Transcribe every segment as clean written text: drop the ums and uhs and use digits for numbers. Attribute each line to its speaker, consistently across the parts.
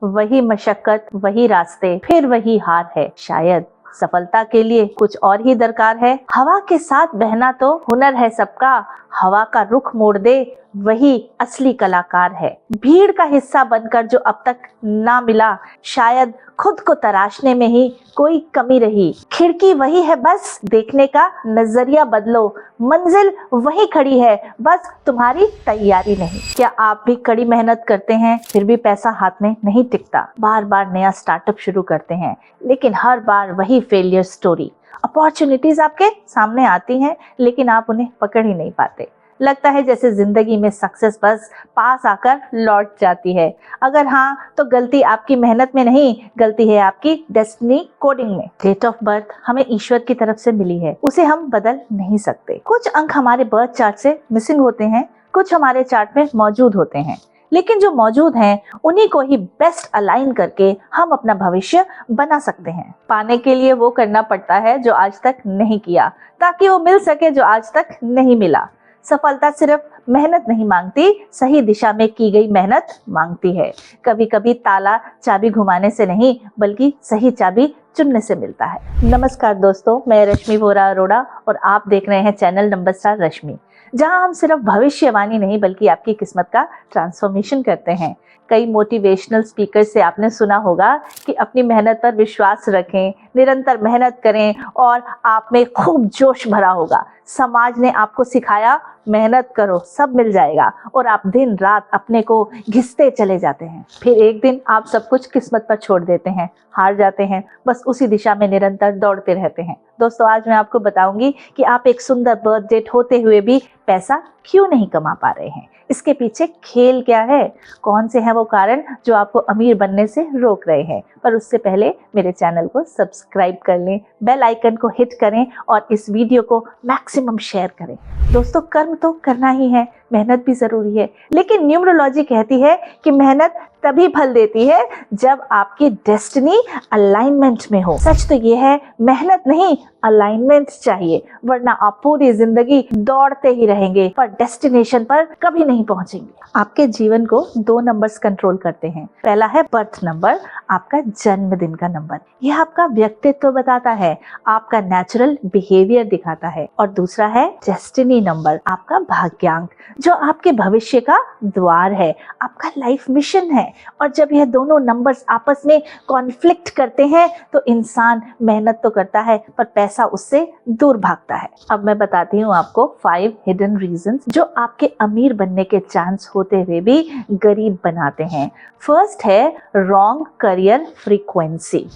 Speaker 1: वही मशक्कत, वही रास्ते, फिर वही हार है। शायद सफलता के लिए कुछ और ही दरकार है। हवा के साथ बहना तो हुनर है सबका, हवा का रुख मोड़ दे वही असली कलाकार है। भीड़ का हिस्सा बनकर जो अब तक ना मिला, शायद खुद को तराशने में ही कोई कमी रही। खिड़की वही है, बस देखने का नजरिया बदलो। मंजिल वही खड़ी है, बस तुम्हारी तैयारी नहीं। क्या आप भी कड़ी मेहनत करते हैं फिर भी पैसा हाथ में नहीं टिकता? बार बार नया स्टार्टअप शुरू करते हैं लेकिन हर बार वही फेलियर स्टोरी। अपॉर्चुनिटीज आपके सामने आती हैं लेकिन आप उन्हें पकड़ ही नहीं पाते। लगता है जैसे जिंदगी में सक्सेस बस पास आकर लौट जाती है। अगर हाँ, तो गलती आपकी मेहनत में नहीं, गलती है आपकी डेस्टिनी कोडिंग में। डेट ऑफ बर्थ हमें ईश्वर की तरफ से मिली है, उसे हम बदल नहीं सकते। कुछ अंक हमारे बर्थ चार्ट से मिसिंग होते हैं, कुछ हमारे चार्ट में मौजूद होते हैं, लेकिन जो मौजूद हैं उन्हीं को ही बेस्ट अलाइन करके हम अपना भविष्य बना सकते हैं। पाने के लिए वो करना पड़ता है जो आज तक नहीं किया, ताकि वो मिल सके जो आज तक नहीं मिला। सफलता सिर्फ मेहनत नहीं मांगती, सही दिशा में की गई मेहनत मांगती है। कभी कभी ताला चाबी घुमाने से नहीं बल्कि सही चाबी चुनने से मिलता है। नमस्कार दोस्तों, मैं रश्मि वोरा अरोड़ा और आप देख रहे हैं चैनल नंबर स्टार रश्मि, जहां हम सिर्फ भविष्यवाणी नहीं बल्कि आपकी किस्मत का ट्रांसफॉर्मेशन करते हैं। कई मोटिवेशनल स्पीकर से आपने सुना होगा कि अपनी मेहनत पर विश्वास रखें, निरंतर मेहनत करें और आप में खूब जोश भरा होगा। समाज ने आपको सिखाया मेहनत करो सब मिल जाएगा, और आप दिन रात अपने को घिसते चले जाते हैं। फिर एक दिन आप सब कुछ किस्मत पर छोड़ देते हैं, हार जाते हैं, बस उसी दिशा में निरंतर दौड़ते रहते हैं। दोस्तों, आज मैं आपको बताऊंगी कि आप एक सुंदर बर्थ डेट होते हुए भी पैसा क्यों नहीं कमा पा रहे हैं। इसके पीछे खेल क्या है, कौन से हैं वो कारण जो आपको अमीर बनने से रोक रहे हैं। पर उससे पहले मेरे चैनल को सब्सक्राइब कर लें, बेल आइकन को हिट करें और इस वीडियो को मैक्सिमम शेयर करें। दोस्तों, कर्म तो करना ही है, मेहनत भी जरूरी है, लेकिन न्यूमरोलॉजी कहती है कि मेहनत तभी फल देती है जब आपकी डेस्टिनी अलाइनमेंट में हो। सच तो ये है, मेहनत नहीं अलाइनमेंट चाहिए, वरना आप पूरी जिंदगी दौड़ते ही रहेंगे पर डेस्टिनेशन पर कभी नहीं पहुंचेंगे। आपके जीवन को 2 नंबर्स कंट्रोल करते हैं। पहला है बर्थ नंबर, आपका जन्मदिन का नंबर। यह आपका व्यक्तित्व बताता है, आपका नेचुरल बिहेवियर दिखाता है। और दूसरा है डेस्टिनी नंबर, आपका भाग्यांक, जो आपके भविष्य का द्वार है, आपका लाइफ मिशन है। और जब यह दोनों नंबर्स आपस में कॉन्फ्लिक्ट करते हैं तो इंसान मेहनत तो करता है पर पैसा उससे दूर भागता है। अब मैं बताती हूँ आपको 5 हिडन रीजंस जो आपके अमीर बनने के चांस होते हुए भी गरीब बनाते हैं। फर्स्ट है रॉन्ग करियर फ्रीक्वेंसी।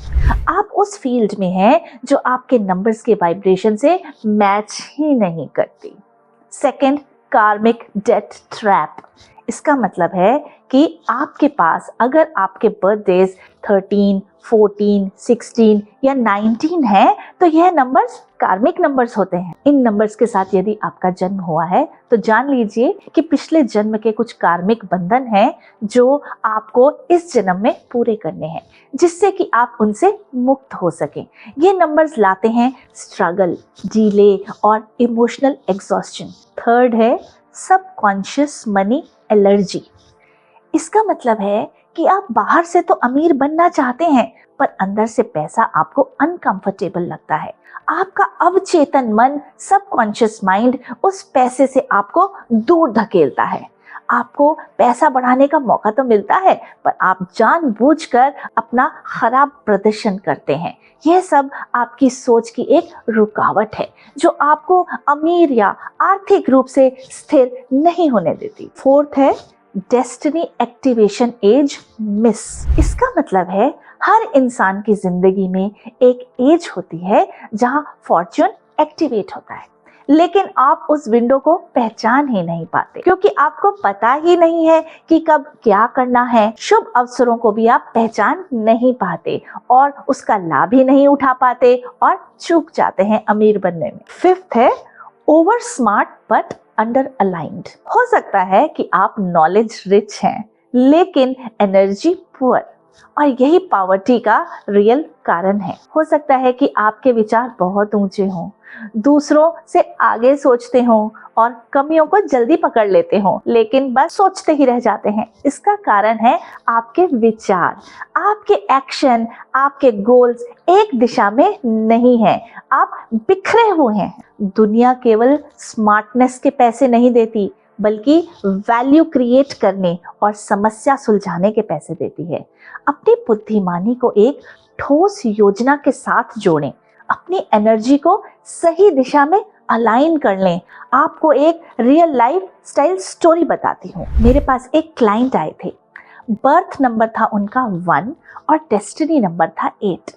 Speaker 1: आप उस फील्ड में हैं जो आपके नंबर्स के वाइब्रेशन से मैच ही नहीं करती। सेकंड, कार्मिक डेट ट्रैप। इसका मतलब है कि आपके पास अगर आपके बर्थडेज 13, 14, 16 या 19 है तो यह नंबर्स कार्मिक नंबर्स होते हैं। इन नंबर्स के साथ यदि आपका जन्म हुआ है तो जान लीजिए कि पिछले जन्म के कुछ कार्मिक बंधन हैं जो आपको इस जन्म में पूरे करने हैं, जिससे कि आप उनसे मुक्त हो सकें। ये नंबर्स लाते हैं स्ट्रगल, डिले और इमोशनल एग्जॉस्शन। थर्ड है सबकॉन्शियस मनी एलर्जी। इसका मतलब है कि आप बाहर से तो अमीर बनना चाहते हैं पर अंदर से पैसा आपको अनकंफर्टेबल लगता है। आपका अवचेतन मन, सबकॉन्शियस माइंड उस पैसे से आपको दूर धकेलता है। आपको पैसा बढ़ाने का मौका तो मिलता है पर आप जानबूझकर अपना खराब प्रदर्शन करते हैं। यह सब आपकी सोच की एक रुकावट है जो आपको अमीर या आर्थिक रूप से स्थिर नहीं होने देती। फोर्थ है डेस्टिनी एक्टिवेशन एज मिस। इसका मतलब है हर इंसान की जिंदगी में एक एज होती है जहां फॉर्च्यून एक्टिवेट होता है, लेकिन आप उस विंडो को पहचान ही नहीं पाते क्योंकि आपको पता ही नहीं है कि कब क्या करना है। शुभ अवसरों को भी आप पहचान नहीं पाते और उसका लाभ ही नहीं उठा पाते और चूक जाते हैं अमीर बनने में। फिफ्थ है over smart but under aligned. हो सकता है कि आप नॉलेज रिच हैं लेकिन एनर्जी पुअर, और यही पॉवर्टी का रियल कारण है। हो सकता है कि आपके विचार बहुत ऊंचे हों, दूसरों से आगे सोचते हों और कमियों को जल्दी पकड़ लेते हो, लेकिन बस सोचते ही रह जाते हैं। इसका कारण है आपके विचार, आपके एक्शन, आपके गोल्स एक दिशा में नहीं है, आप बिखरे हुए हैं। दुनिया केवल स्मार्टनेस के पैसे नहीं देती, बल्कि वैल्यू क्रिएट करने और समस्या सुलझाने के पैसे देती है। अपनी बुद्धिमानी को एक ठोस योजना के साथ जोड़ें, अपनी एनर्जी को सही दिशा में अलाइन कर लें। आपको एक रियल लाइफ स्टाइल स्टोरी बताती हूँ। मेरे पास एक क्लाइंट आए थे, बर्थ नंबर था उनका 1 और डेस्टिनी नंबर था 8,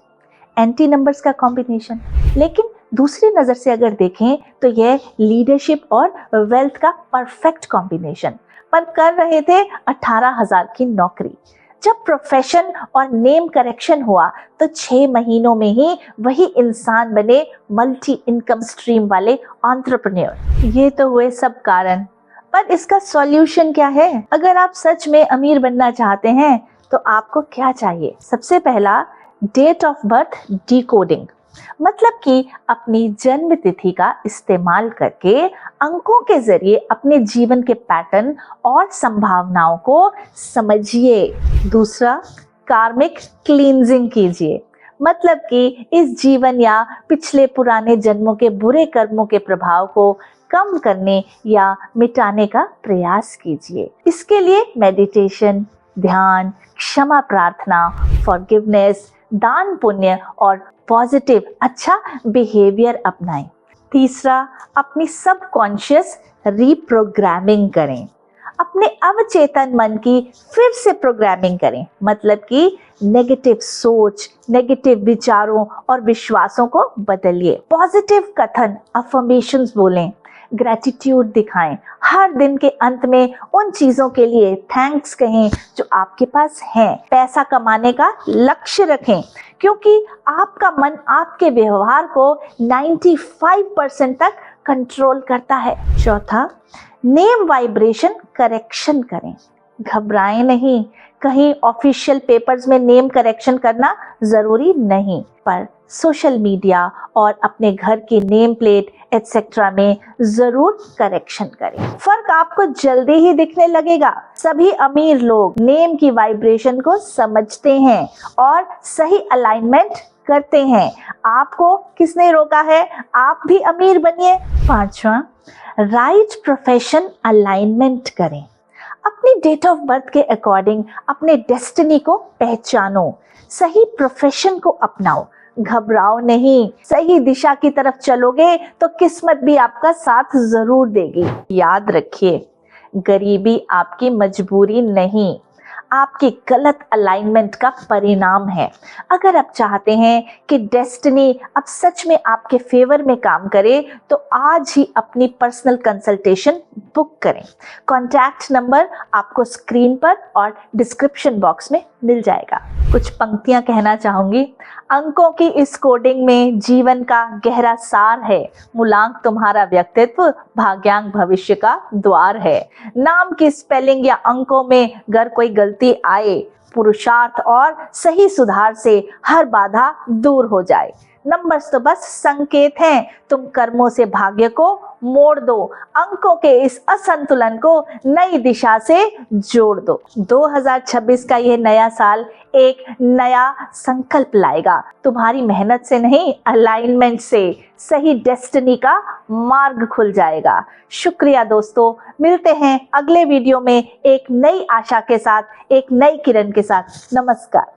Speaker 1: एंटी नंबर्स का कॉम्बिनेशन। लेकिन दूसरी नज़र से अगर देखें तो यह लीडरशिप और वेल्थ का परफेक्ट कॉम्बिनेशन, पर कर रहे थे 18,000 की नौकरी। जब प्रोफेशन और नेम करेक्शन हुआ तो 6 महीनों में ही वही इंसान बने मल्टी इनकम स्ट्रीम वाले एंटरप्रेन्योर। ये तो हुए सब कारण, पर इसका सॉल्यूशन क्या है? अगर आप सच में अमीर बनना चाहते हैं तो आपको क्या चाहिए? सबसे पहला, डेट ऑफ बर्थ डिकोडिंग, मतलब कि अपनी जन्म तिथि का इस्तेमाल करके अंकों के जरिए अपने जीवन के पैटर्न और संभावनाओं को समझिए। दूसरा, कार्मिक क्लींजिंग कीजिए, मतलब कि इस जीवन या पिछले पुराने जन्मों के बुरे कर्मों के प्रभाव को कम करने या मिटाने का प्रयास कीजिए। इसके लिए मेडिटेशन, ध्यान, क्षमा प्रार्थना, फॉरगिवनेस, दान पुण्य और पॉजिटिव अच्छा बिहेवियर अपनाएं। तीसरा, अपनी सबकॉन्शियस रीप्रोग्रामिंग करें, अपने अवचेतन मन की फिर से प्रोग्रामिंग करें, मतलब कि नेगेटिव सोच, नेगेटिव विचारों और विश्वासों को बदलिए। पॉजिटिव कथन, अफर्मेशंस बोलें, ग्रेटिट्यूड दिखाएं, हर दिन के अंत में उन चीजों के लिए थैंक्स कहें जो आपके पास हैं। पैसा कमाने का लक्ष्य रखें, क्योंकि आपका मन आपके व्यवहार को 95% तक कंट्रोल करता है। चौथा, नेम वाइब्रेशन करेक्शन करें, घबराएं नहीं। कहीं ऑफिशियल पेपर्स में नेम करेक्शन करना जरूरी नहीं, पर सोशल मीडिया और अपने घर की नेम प्लेट एटसेट्रा में जरूर करेक्शन करें। फर्क आपको जल्दी ही दिखने लगेगा। सभी अमीर लोग नेम की वाइब्रेशन को समझते हैं और सही अलाइनमेंट करते हैं। आपको किसने रोका है? आप भी अमीर बनिए। पांचवा, राइट प्रोफेशन अलाइनमेंट करें, अपनी डेट ऑफ बर्थ के अकॉर्डिंग अपने डेस्टिनी को पहचानो, सही प्रोफेशन को अपनाओ, घबराओ नहीं। सही दिशा की तरफ चलोगे तो किस्मत भी आपका साथ जरूर देगी। याद रखिए, गरीबी आपकी मजबूरी नहीं, आपकी गलत अलाइनमेंट का परिणाम है। अगर आप चाहते हैं कि डेस्टिनी अब सच में आपके फेवर में काम करे तो आज ही अपनी पर्सनल कंसल्टेशन बुक करें। कॉन्टैक्ट नंबर आपको स्क्रीन पर और डिस्क्रिप्शन बॉक्स में मिल जाएगा। कुछ पंक्तियां कहना चाहूंगी। अंकों की इस कोडिंग में जीवन का गहरा सार है। मूलांक तुम्हारा व्यक्तित्व, भाग्यांक भविष्य का द्वार है। नाम की स्पेलिंग या अंकों में अगर कोई गलती आए, पुरुषार्थ और सही सुधार से हर बाधा दूर हो जाए। नंबर्स तो बस संकेत हैं, तुम कर्मों से भाग्य को मोड़ दो, अंकों के इस असंतुलन को नई दिशा से जोड़ दो। 2026 का यह नया साल एक नया संकल्प लाएगा, तुम्हारी मेहनत से नहीं, अलाइनमेंट से सही डेस्टिनी का मार्ग खुल जाएगा। शुक्रिया दोस्तों, मिलते हैं अगले वीडियो में एक नई आशा के साथ, एक नई किरण के साथ। नमस्कार।